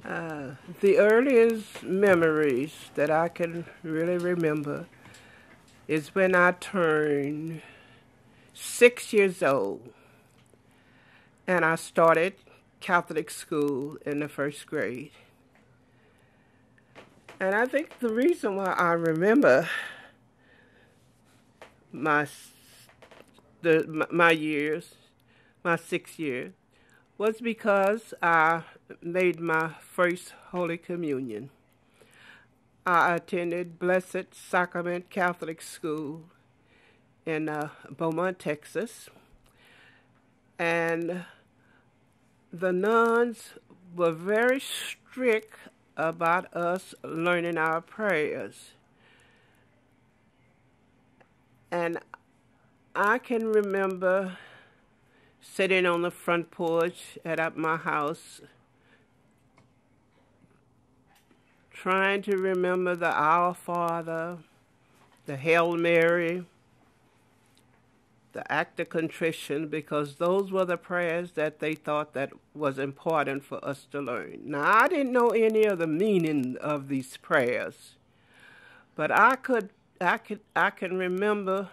The earliest memories that I can really remember is when I turned 6 years old and I started Catholic school in the first grade. And I think the reason why I remember my my years, my 6 years, was because I made my first Holy Communion. I attended Blessed Sacrament Catholic School in Beaumont, Texas, and the nuns were very strict about us learning our prayers. And I can remember sitting on the front porch at my house trying to remember the Our Father, the Hail Mary, the Act of Contrition, because those were the prayers that they thought that was important for us to learn. Now, I didn't know any of the meaning of these prayers, but I can remember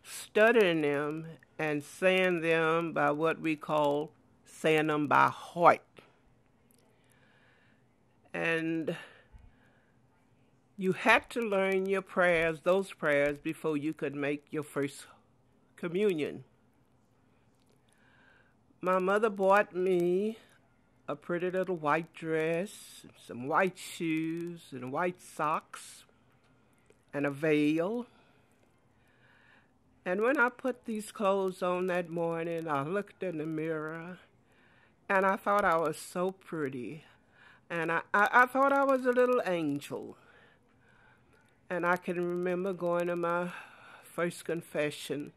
studying them and saying them by what we call saying them by heart. And you had to learn your prayers, those prayers, before you could make your first communion. My mother bought me a pretty little white dress, some white shoes, and white socks, and a veil. And when I put these clothes on that morning, I looked in the mirror, and I thought I was so pretty. And I thought I was a little angel. And I can remember going to my first confession,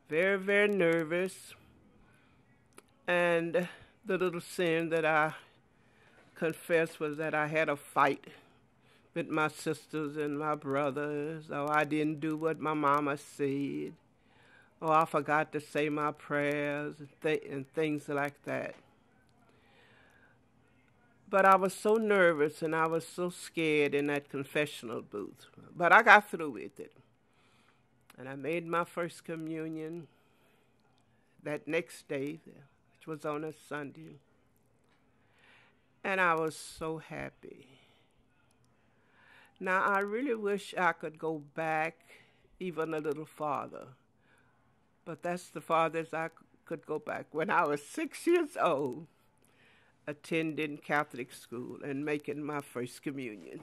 very, very nervous. And the little sin that I confessed was that I had a fight with my sisters and my brothers, or I didn't do what my mama said, or I forgot to say my prayers and things like that. But I was so nervous and I was so scared in that confessional booth. But I got through with it. And I made my first communion that next day, which was on a Sunday. And I was so happy. Now, I really wish I could go back even a little farther. But that's the farthest I could go back. When I was 6 years old, attending Catholic school and making my first communion.